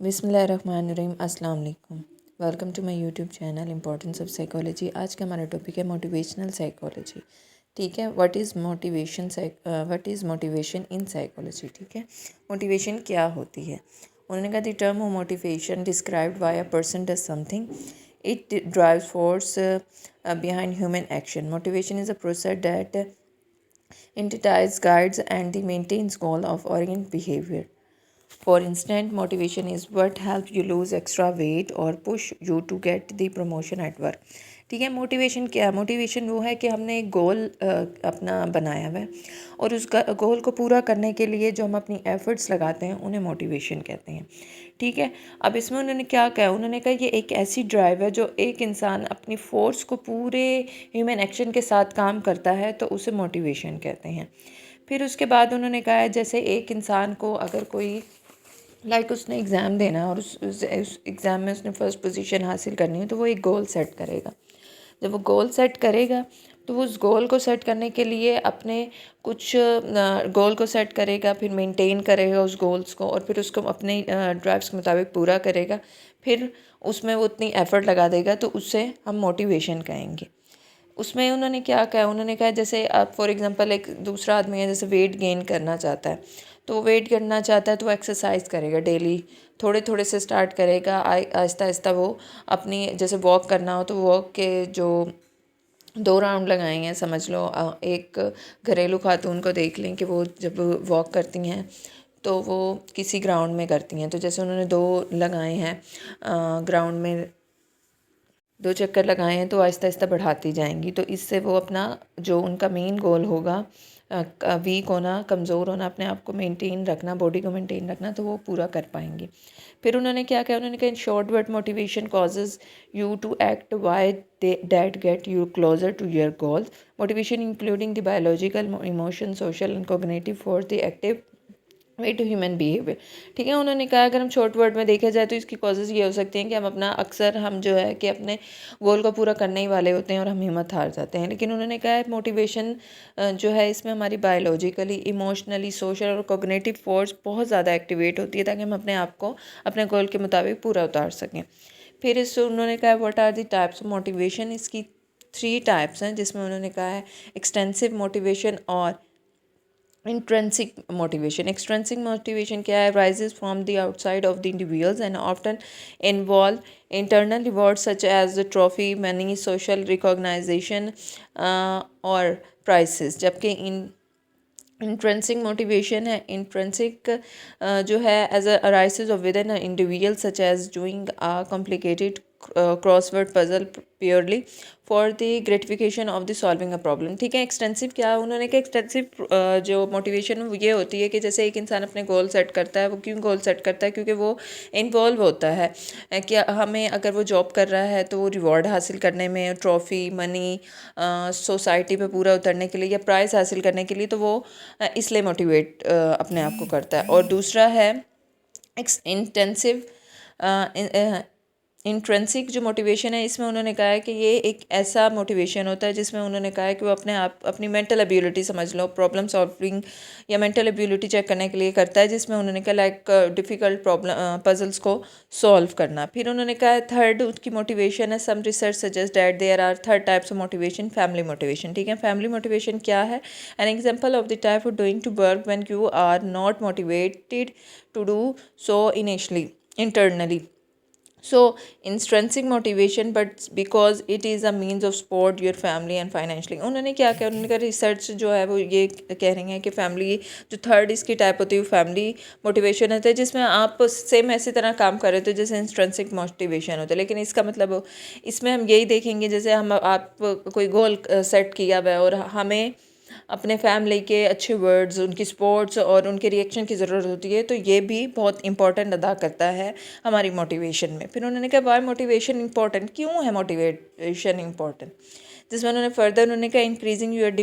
बिस्मिल्लाहिर्रहमानिर्रहीम अस्सलाम वालेकुम। Welcome to my YouTube channel importance of psychology. आज का हमारा टॉपिक है मोटिवेशनल साइकोलॉजी। ठीक है, what is motivation in psychology. ठीक है, मोटिवेशन क्या होती है। उन्होंने कहा the term motivation described why a person does something it drives force behind human action. Motivation is a process that entities guides and the maintains goal of orient behavior. For instance, motivation is what helps you lose extra weight or push you to get the promotion at work. ठीक है, motivation क्या है। Motivation वो है कि हमने एक गोल अपना बनाया हुआ है और उस गोल को पूरा करने के लिए जो हम अपनी एफर्ट्स लगाते हैं उन्हें मोटिवेशन कहते हैं। ठीक है, अब इसमें उन्होंने क्या कहा, उन्होंने कहा ये एक ऐसी ड्राइव है जो एक इंसान अपनी फोर्स को पूरे ह्यूमन एक्शन के साथ काम करता है तो उसे मोटिवेशन कहते हैं। फिर उसके बाद उन्होंने कहा है जैसे एक इंसान को अगर कोई उसने एग्ज़ाम देना है और उस एग्ज़ाम में उसने फ़र्स्ट पोजीशन हासिल करनी है तो वो एक गोल सेट करेगा। जब वो गोल सेट करेगा तो वो उस गोल को सेट करने के लिए अपने कुछ गोल को सेट करेगा, फिर मेंटेन करेगा उस गोल्स को और फिर उसको अपने ड्राइव्स के मुताबिक पूरा करेगा। फिर उसमें वो उतनी एफ़र्ट लगा देगा तो उससे हम मोटिवेशन कहेंगे। उसमें उन्होंने क्या कहा, उन्होंने कहा जैसे आप फॉर एग्ज़ाम्पल एक दूसरा आदमी है जैसे वेट गेन करना चाहता है, तो वेट करना चाहता है तो वो एक्सरसाइज करेगा डेली, थोड़े थोड़े से स्टार्ट करेगा, आहिस्ता आहिस्ता वो अपनी जैसे वॉक करना हो तो वॉक के जो 2 राउंड लगाए हैं समझ लो। एक घरेलू खातून को देख लें कि वो जब वॉक करती हैं तो वो किसी ग्राउंड में करती हैं, तो जैसे उन्होंने 2 लगाए हैं ग्राउंड में, 2 चक्कर लगाए हैं तो आहिस्ता आहिस्ता बढ़ाती जाएंगी। तो इससे वो अपना जो उनका मेन गोल होगा वीक होना, कमज़ोर होना, अपने आप को मेंटेन रखना, बॉडी को मेंटेन रखना, तो वो पूरा कर पाएंगी। फिर उन्होंने क्या कहा, उन्होंने कहा in short word motivation causes you to act why that get you closer to your goals. Motivation including the biological, emotion, social and cognitive force the active way to human behaviour. ठीक है, उन्होंने कहा अगर हम short word में देखा जाए तो इसकी कॉजेज़ ये हो सकती हैं कि हम अपना अक्सर हम जो है कि अपने गोल को पूरा करने ही वाले होते हैं और हम हिम्मत हार जाते हैं। लेकिन उन्होंने कहा है मोटिवेशन जो है इसमें हमारी बायोलॉजिकली, इमोशनली, सोशल और कोग्निटिव फोर्स बहुत ज़्यादा एक्टिवेट होती है ताकि हम अपने आप को अपने गोल के मुताबिक पूरा उतार सकें। फिर इस उन्होंने कहा what are the types of motivation. इसकी 3 टाइप्स हैं जिसमें उन्होंने कहा है एक्सटेंसिव मोटिवेशन और इंट्रेंसिक मोटिवेशन। एक्सट्रेंसिक मोटिवेशन क्या है, arises from the outside of the individuals and often involve internal reward such as the trophy, money, social recognition और प्राइसेस। जबकि इंट्रेंसिक मोटिवेशन है, इंट्रेंसिक जो है as arises of with an individual such as doing a complicated crossword puzzle purely for the gratification of the solving a problem. ठीक है, extensive क्या है, उन्होंने कहा एक्सटेंसिव जो मोटिवेशन ये होती है कि जैसे एक इंसान अपने गोल सेट करता है, वो क्यों गोल सेट करता है, क्योंकि वो इन्वॉल्व होता है कि हमें अगर वो जॉब कर रहा है तो वो रिवॉर्ड हासिल करने में, ट्रॉफ़ी, मनी, सोसाइटी पे पूरा उतरने के लिए या प्राइज़ हासिल करने के लिए, तो वो इसलिए मोटिवेट अपने आप को करता है। और दूसरा है इंटेंसिव इंट्रेंसिक जो मोटिवेशन है, इसमें उन्होंने कहा है कि ये एक ऐसा मोटिवेशन होता है जिसमें उन्होंने कहा है कि वो अपने आप अपनी मेंटल एबिलिटी समझ लो, प्रॉब्लम सॉल्विंग या मेंटल एबिलिटी चेक करने के लिए करता है, जिसमें उन्होंने कहा लाइक डिफ़िकल्ट प्रॉब्लम पजल्स को सॉल्व करना। फिर उन्होंने कहा है थर्ड उसकी मोटिवेशन है, some research suggest that there are third types of motivation, family motivation. ठीक है, फैमिली मोटिवेशन क्या है, an example of the type of doing to work when you are not motivated to do so initially internally. So intrinsic motivation, but because it is a means of support your family and financially। उन्होंने क्या किया, उन्होंने कहा research जो है वो ये कह रही हैं कि फैमिली जो थर्ड इसकी टाइप होती है वो फैमिली मोटिवेशन होता है, जिसमें आप सेम ऐसी तरह काम कर रहे थे जैसे इंट्रिंसिक मोटिवेशन होता है। लेकिन इसका मतलब इसमें हम यही देखेंगे जैसे हम आप कोई गोल सेट किया हुआ है और हमें अपने फैमिली के अच्छे वर्ड्स, उनकी सपोर्ट्स और उनके रिएक्शन की ज़रूरत होती है, तो ये भी बहुत इंपॉर्टेंट अदा करता है हमारी मोटिवेशन में। फिर उन्होंने कहा वाई मोटिवेशन इंपॉर्टेंट, क्यों है मोटिवेशन इंपॉर्टेंट, जिसमें उन्होंने फर्दर उन्होंने कहा increasing your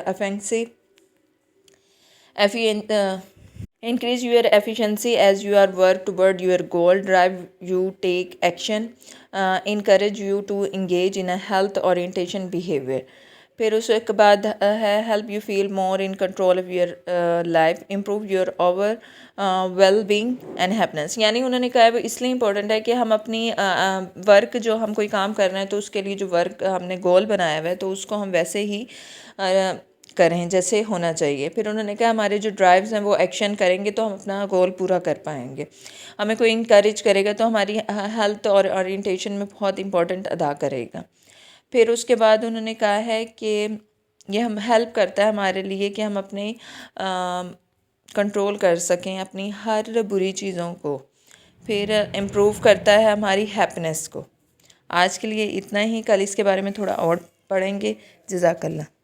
efficiency increase your efficiency as you are work toward your goal, drive you take action, encourage you to engage in a health orientation behavior। फिर उसके बाद है help you feel more in control of your life, improve your over well being and happiness. यानी उन्होंने कहा है वो इसलिए इम्पोर्टेंट है कि हम अपनी वर्क जो हम कोई काम कर रहे हैं तो उसके लिए जो वर्क हमने गोल बनाया हुआ है तो उसको हम वैसे ही करें जैसे होना चाहिए। फिर उन्होंने कहा हमारे जो ड्राइव्स हैं वो एक्शन करेंगे तो हम अपना गोल पूरा कर पाएंगे। हमें कोई इंकरेज करेगा तो हमारी हेल्थ और ओरिएंटेशन में बहुत इंपॉर्टेंट अदा करेगा। फिर उसके बाद उन्होंने कहा है कि ये हम हेल्प करता है हमारे लिए कि हम अपने कंट्रोल कर सकें अपनी हर बुरी चीज़ों को। फिर इम्प्रूव करता है हमारी हैप्पीनेस को। आज के लिए इतना ही, कल इसके बारे में थोड़ा और पढ़ेंगे। जज़ाकल्लाह।